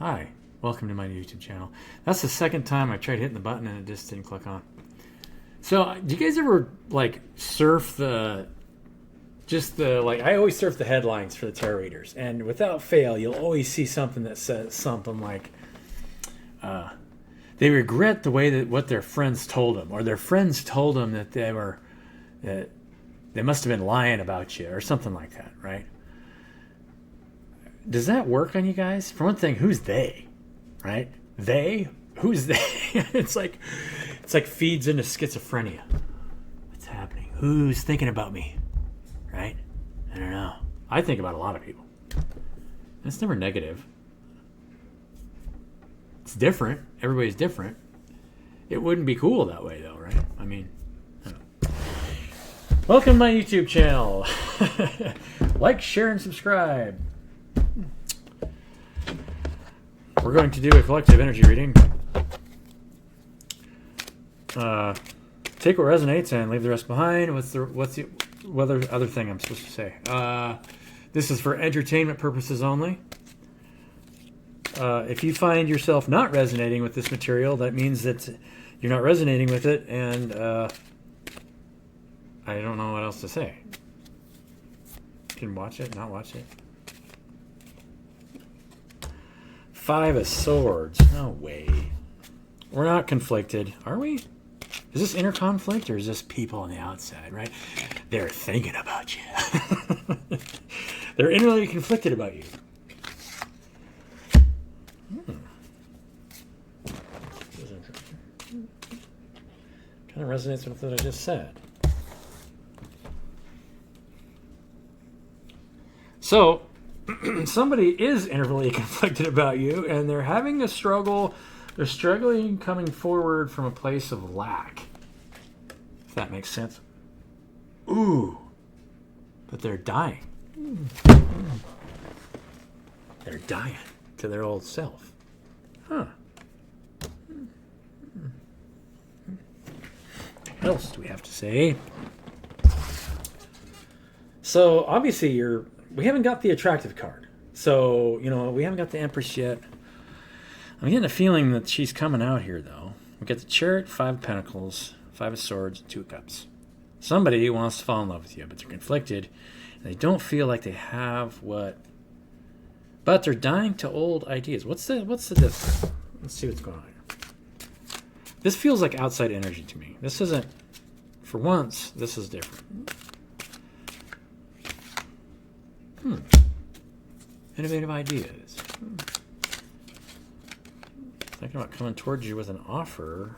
Hi, welcome to my YouTube channel. That's the second time I tried hitting the button and it just didn't click on. So, do you guys ever like surf I always surf the headlines for the tarot readers, and without fail, you'll always see something that says something like, they regret the way that what their friends told them, or their friends told them that they must have been lying about you, or something like that, right? Does that work on you guys? For one thing, who's they? Right? They? Who's they? it's like feeds into schizophrenia. What's happening? Who's thinking about me? Right? I don't know. I think about a lot of people. It's never negative. It's different. Everybody's different. It wouldn't be cool that way, though, right? I mean, I don't know. Welcome to my YouTube channel. Like, share, and subscribe. We're going to do a collective energy reading. Take what resonates and leave the rest behind. What's the other thing I'm supposed to say? This is for entertainment purposes only. If you find yourself not resonating with this material, that means that you're not resonating with it, and I don't know what else to say. You can watch it, not watch it. Five of Swords. No way. We're not conflicted, are we? Is this inner conflict, or is this people on the outside, right? They're thinking about you. They're innerly conflicted about you. Kind of resonates with what I just said. So, somebody is innerly conflicted about you, and they're having a struggle. They're struggling coming forward from a place of lack. If that makes sense. Ooh. But they're dying. They're dying to their old self. Huh. What else do we have to say? So, obviously, we haven't got the attractive card. So, we haven't got the Empress yet. I'm getting a feeling that she's coming out here, though. We got the Chariot, Five of Pentacles, Five of Swords, Two of Cups. Somebody wants to fall in love with you, but they're conflicted. And they don't feel like they have what... But they're dying to old ideas. What's the difference? Let's see what's going on here. This feels like outside energy to me. This isn't... For once, this is different. Innovative ideas. Thinking about coming towards you with an offer.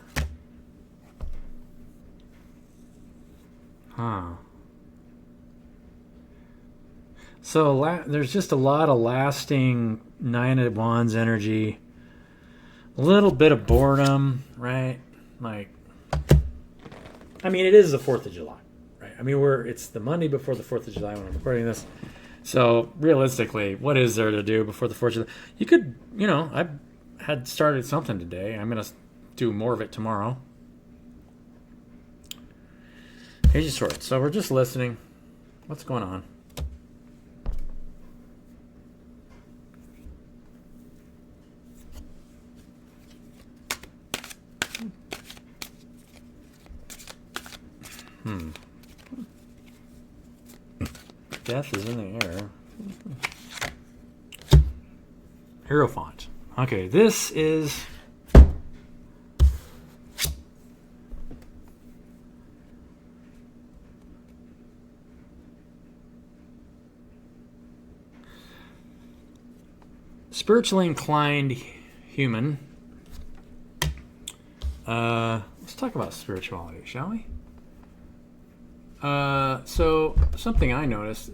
So there's just a lot of lasting Nine of Wands energy. A little bit of boredom, right? It is the 4th of July, right? It's the Monday before the 4th of July when I'm recording this. So, realistically, what is there to do before the 4th of July? You could, I had started something today. I'm going to do more of it tomorrow. Page of Swords. So, we're just listening. What's going on? Death is in the air. Hierophant. Okay, this is... spiritually inclined human. Let's talk about spirituality, shall we? So something I noticed,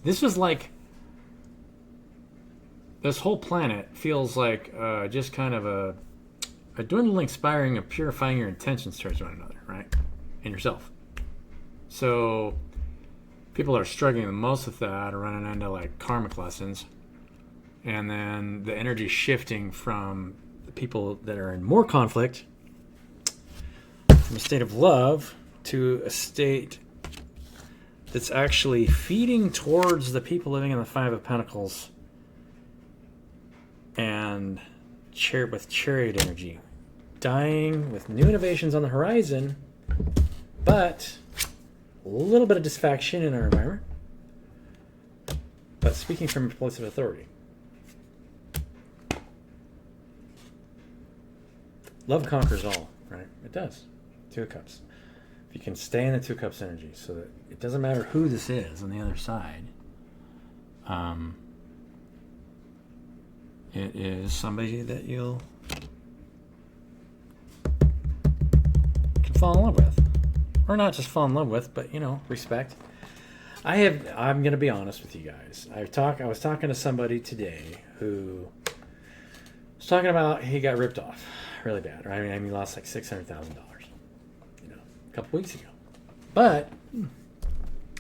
this was like, this whole planet feels like just kind of a dwindling, inspiring, of purifying your intentions towards one another, right? And yourself. So people are struggling the most with that, or running into like karmic lessons. And then the energy shifting from the people that are in more conflict, from a state of love to a state that's actually feeding towards the people living in the Five of Pentacles and with chariot energy. Dying with new innovations on the horizon, but a little bit of dissatisfaction in our environment. But speaking from a place of authority. Love conquers all, right? It does. Two of Cups. If you can stay in the Two of Cups energy so that it doesn't matter who this is on the other side, it is somebody that you'll can fall in love with. Or not just fall in love with, but, respect. I'm going to be honest with you guys. I was talking to somebody today who was talking about he got ripped off really bad. Right? I mean, he lost like $600,000, a couple weeks ago.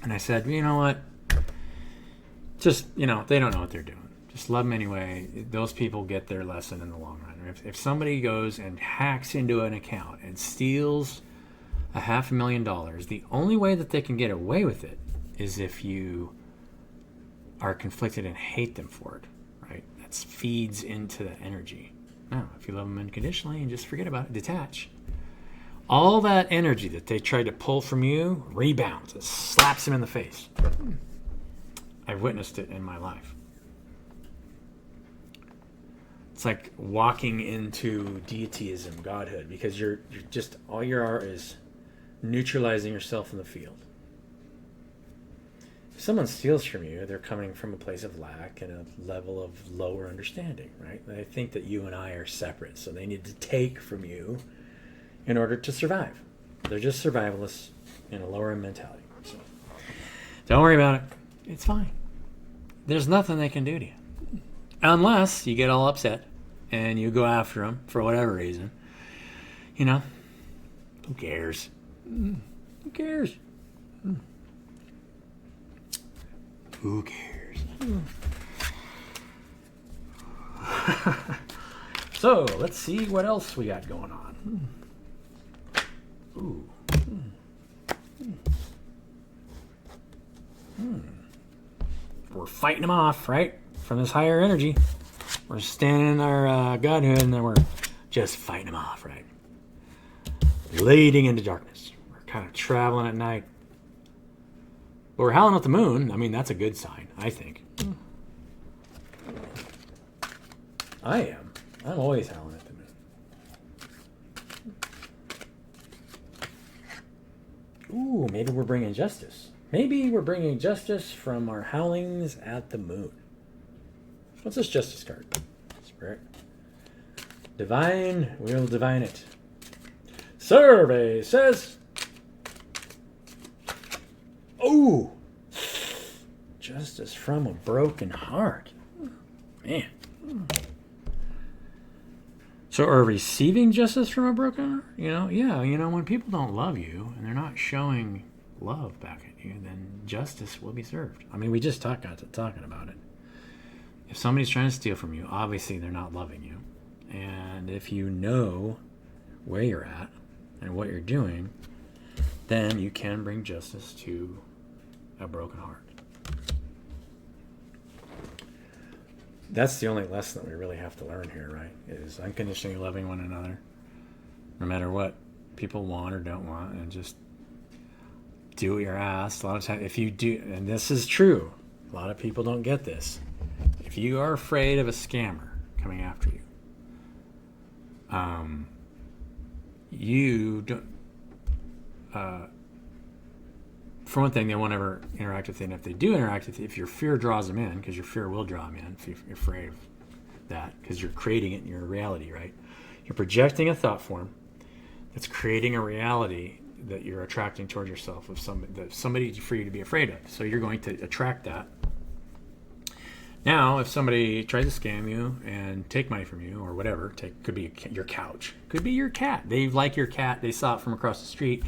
And I said, you know what? Just, they don't know what they're doing. Just love them anyway. Those people get their lesson in the long run. If somebody goes and hacks into an account and steals $500,000, the only way that they can get away with it is if you are conflicted and hate them for it, right? That feeds into the energy. Now, if you love them unconditionally and just forget about it, detach, all that energy that they tried to pull from you rebounds. It slaps them in the face. I've witnessed it in my life. It's like walking into deityism, godhood, because you're just, all you are is neutralizing yourself in the field. If someone steals from you, they're coming from a place of lack and a level of lower understanding, right? They think that you and I are separate, so they need to take from you in order to survive. They're just survivalists in a lower end mentality. So don't worry about it. It's fine. There's nothing they can do to you. Unless you get all upset and you go after them for whatever reason. Who cares? Who cares? Who cares? So, let's see what else we got going on. Ooh. We're fighting them off, right? From this higher energy. We're standing in our godhood and then we're just fighting them off, right? Leading into darkness. We're kind of traveling at night. But we're howling at the moon. I mean, that's a good sign, I think. I am. I'm always howling at the moon. Ooh, maybe we're bringing justice. Maybe we're bringing justice from our howlings at the moon. What's this justice card? Spirit. Divine, we'll divine it. Survey says... Oh! Justice from a broken heart. Man. So are receiving justice from a broken heart? Yeah, when people don't love you and they're not showing love back at you, then justice will be served. I mean, we just got to talking about it. If somebody's trying to steal from you, obviously they're not loving you. And if you know where you're at and what you're doing, then you can bring justice to a broken heart. That's the only lesson that we really have to learn here, right? Is unconditionally loving one another, no matter what people want or don't want, and just do what you're asked. A lot of times, if you do, and this is true, a lot of people don't get this. If you are afraid of a scammer coming after you, you don't. For one thing, they won't ever interact with you. And if they do interact with you, if your fear draws them in, because your fear will draw them in, if you're afraid of that, because you're creating it in your reality, right? You're projecting a thought form that's creating a reality that you're attracting toward yourself of somebody for you to be afraid of. So you're going to attract that. Now, if somebody tries to scam you and take money from you or whatever, could be your couch, could be your cat. They like your cat. They saw it from across the street.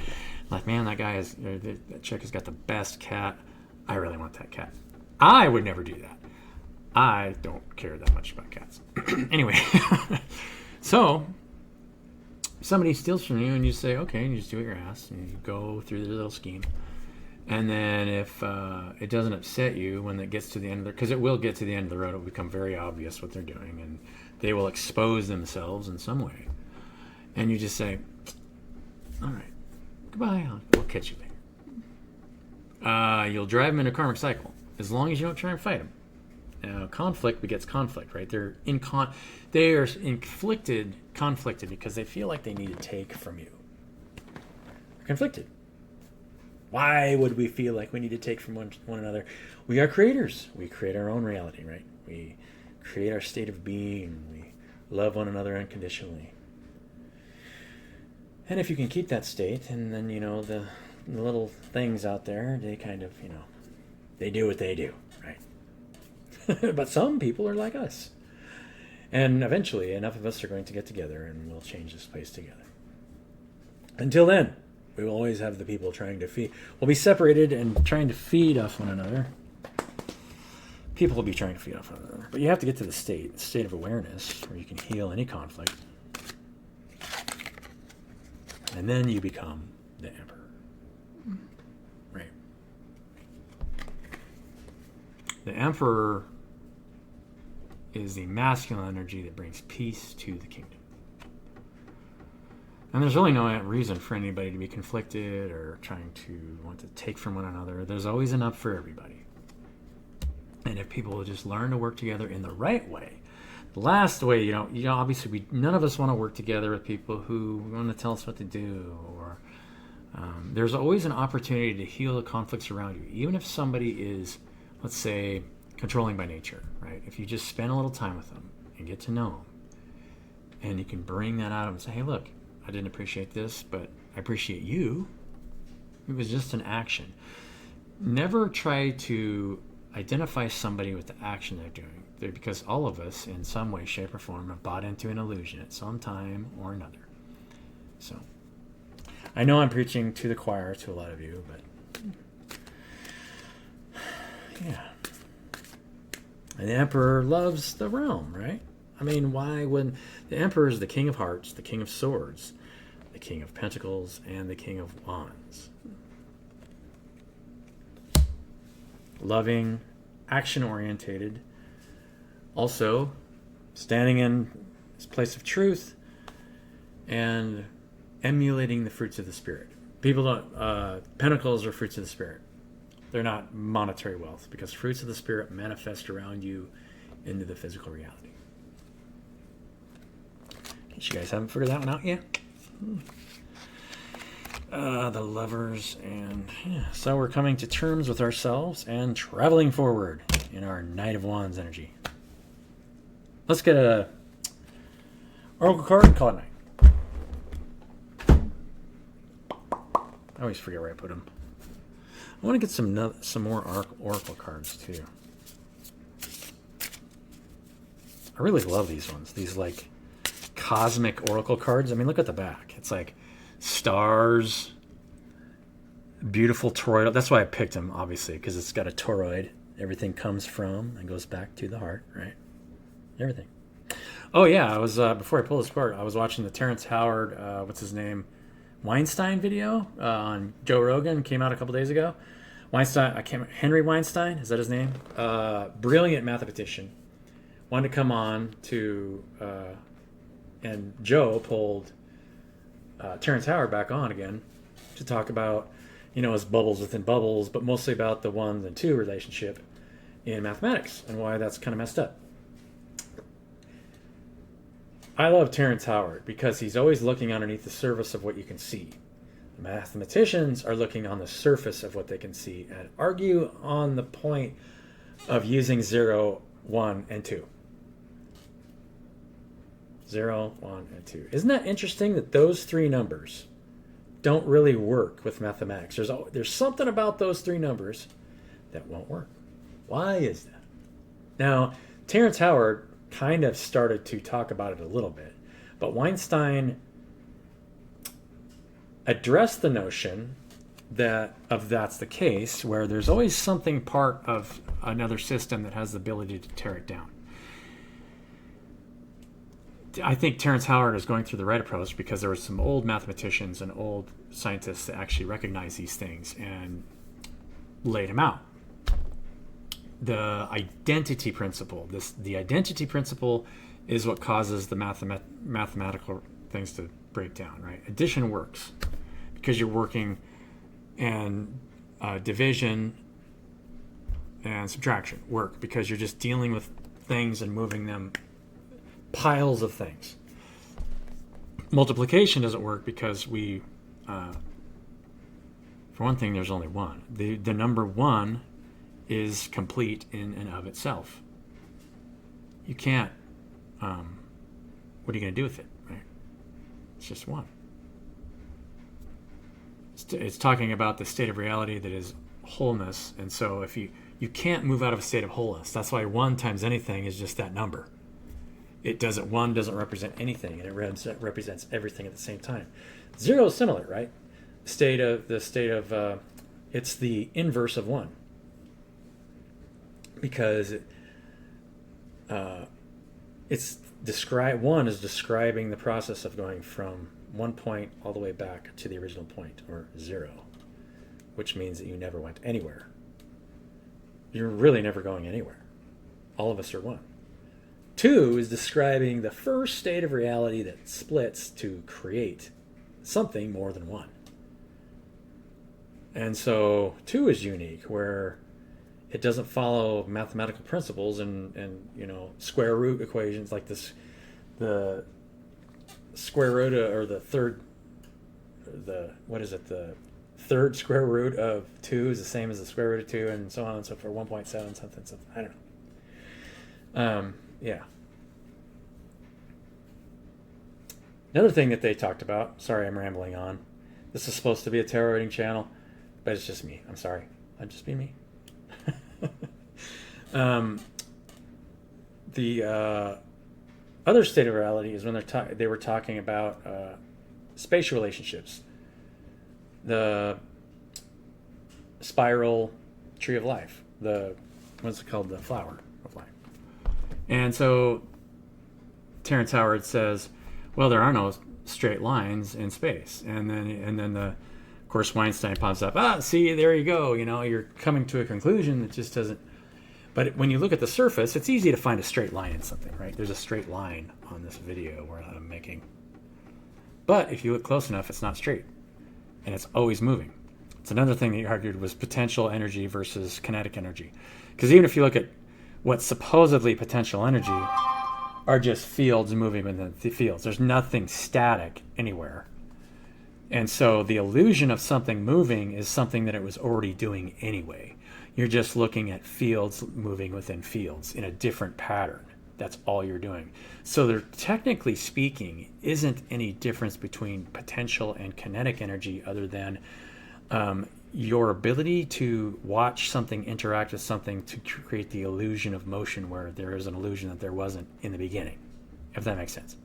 Like, man, that chick has got the best cat. I really want that cat. I would never do that. I don't care that much about cats. Anyway, so somebody steals from you and you say, okay, and you just do what you're asked and you go through the little scheme. And then if it doesn't upset you when it gets to the end of the, because it will get to the end of the road, it will become very obvious what they're doing, and they will expose themselves in some way. And you just say, all right, goodbye, we'll catch you later. You'll drive them in a karmic cycle, as long as you don't try and fight them. Now, conflict begets conflict, right? They are conflicted because they feel like they need to take from you. They're conflicted. Why would we feel like we need to take from one another? We are creators. We create our own reality, right? We create our state of being. We love one another unconditionally. And if you can keep that state, and then, the little things out there, they kind of, they do what they do, right? But some people are like us. And eventually, enough of us are going to get together and we'll change this place together. Until then, we will always have the people trying to feed. We'll be separated and trying to feed off one another. People will be trying to feed off one another. But you have to get to the state of awareness, where you can heal any conflict. And then you become the emperor. Right. The emperor is the masculine energy that brings peace to the kingdom. And there's really no reason for anybody to be conflicted or trying to want to take from one another. There's always enough for everybody. And if people will just learn to work together in the right way, the last way, obviously none of us want to work together with people who want to tell us what to do. Or there's always an opportunity to heal the conflicts around you, even if somebody is, let's say, controlling by nature, right? If you just spend a little time with them and get to know them, and you can bring that out and say, hey, look, I didn't appreciate this, but I appreciate you. It was just an action. Never try to identify somebody with the action they're doing. Because all of us, in some way, shape, or form, have bought into an illusion at some time or another. So, I know I'm preaching to the choir to a lot of you, but yeah. And the emperor loves the realm, right? I mean, why wouldn't... The emperor is the king of hearts, the king of swords, the king of pentacles, and the king of wands. Loving, action-orientated, also standing in this place of truth and emulating the fruits of the spirit. People don't... pentacles are fruits of the spirit. They're not monetary wealth, because fruits of the spirit manifest around you into the physical reality. In case you guys haven't figured that one out yet. The lovers, and so we're coming to terms with ourselves and traveling forward in our Knight of Wands energy. Let's get a oracle card and call it night. I always forget where I put them. I want to get some more oracle cards too. I really love these ones. These like cosmic oracle cards. I mean, look at the back. It's like stars, beautiful toroid. That's why I picked them, obviously, because it's got a toroid. Everything comes from and goes back to the heart, right? Everything. Oh yeah, I was before I pull this card, I was watching the Terrence Howard, what's his name, Weinstein video on Joe Rogan. Came out a couple days ago. Weinstein, Henry Weinstein, is that his name? Brilliant mathematician. Wanted to come on to, and Joe pulled Terrence Howard back on again to talk about, his bubbles within bubbles, but mostly about the 1 and 2 relationship in mathematics and why that's kind of messed up. I love Terrence Howard because he's always looking underneath the surface of what you can see. The mathematicians are looking on the surface of what they can see and argue on the point of using 0, 1, and 2. 0, 1, and 2. Isn't that interesting that those 3 numbers don't really work with mathematics? There's something about those 3 numbers that won't work. Why is that? Now, Terrence Howard kind of started to talk about it a little bit, but Weinstein addressed the notion that's the case, where there's always something part of another system that has the ability to tear it down. I think Terrence Howard is going through the right approach because there were some old mathematicians and old scientists that actually recognize these things and laid them out. The identity principle. The identity principle is what causes the mathematical things to break down, right? Addition works because you're working, and division and subtraction work because you're just dealing with things and moving them, piles of things. Multiplication doesn't work because we, for one thing, there's only one. The number one is complete in and of itself. You can't, what are you going to do with it, right? It's just one. It's talking about the state of reality that is wholeness, and so if you can't move out of a state of wholeness. That's why 1 times anything is just that number. One doesn't represent anything, and it represents everything at the same time. 0 is similar, right? It's the inverse of 1. Because one is describing the process of going from one point all the way back to the original point, or 0, which means that you never went anywhere. You're really never going anywhere. All of us are 1. 2 is describing the first state of reality that splits to create something more than 1. And so 2 is unique, where it doesn't follow mathematical principles and square root equations like this. The square root or the third square root of 2 is the same as the square root of 2, and so on and so forth. 1.7 something. I don't know. Yeah. Another thing that they talked about. Sorry, I'm rambling on. This is supposed to be a tarot reading channel, but it's just me. I'm sorry. I'm just being me. The other state of reality is when they were talking about spatial relationships. The spiral tree of life. What's it called? The flower of life. And so Terrence Howard says, well, there are no straight lines in space. And then of course Weinstein pops up. See, there you go. You're coming to a conclusion that just doesn't. But when you look at the surface, it's easy to find a straight line in something, right? There's a straight line on this video where I'm making. But if you look close enough, it's not straight. And it's always moving. It's another thing that you argued was potential energy versus kinetic energy. Because even if you look at what's supposedly potential energy are just fields moving within the fields. There's nothing static anywhere. And so the illusion of something moving is something that it was already doing anyway. You're just looking at fields moving within fields in a different pattern. That's all you're doing. So there, technically speaking, isn't any difference between potential and kinetic energy other than your ability to watch something interact with something to create the illusion of motion where there is an illusion that there wasn't in the beginning, if that makes sense.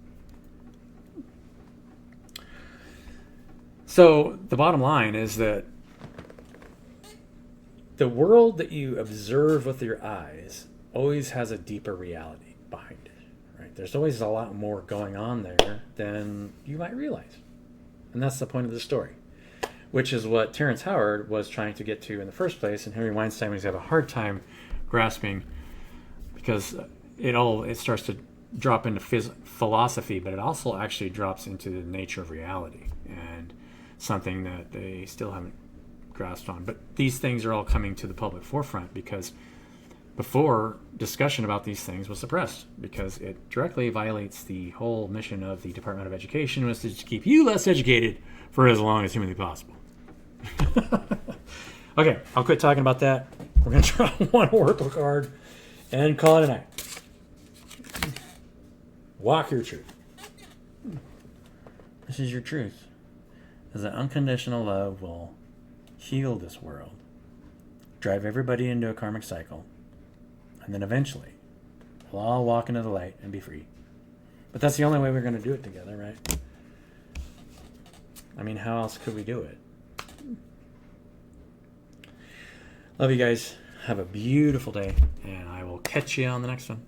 So the bottom line is that the world that you observe with your eyes always has a deeper reality behind it, right? There's always a lot more going on there than you might realize. And that's the point of the story, which is what Terrence Howard was trying to get to in the first place, and Henry Weinstein was having a hard time grasping because it starts to drop into philosophy, but it also actually drops into the nature of reality and something that they still haven't grasped on. But these things are all coming to the public forefront because before, discussion about these things was suppressed because it directly violates the whole mission of the Department of Education, was to keep you less educated for as long as humanly possible. Okay, I'll quit talking about that. We're going to draw one oracle card and call it a night. Walk your truth. This is your truth. Is that unconditional love will heal this world, drive everybody into a karmic cycle, and then eventually we'll all walk into the light and be free. But that's the only way we're going to do it together, right? I mean, how else could we do it? Love you guys. Have a beautiful day, and I will catch you on the next one.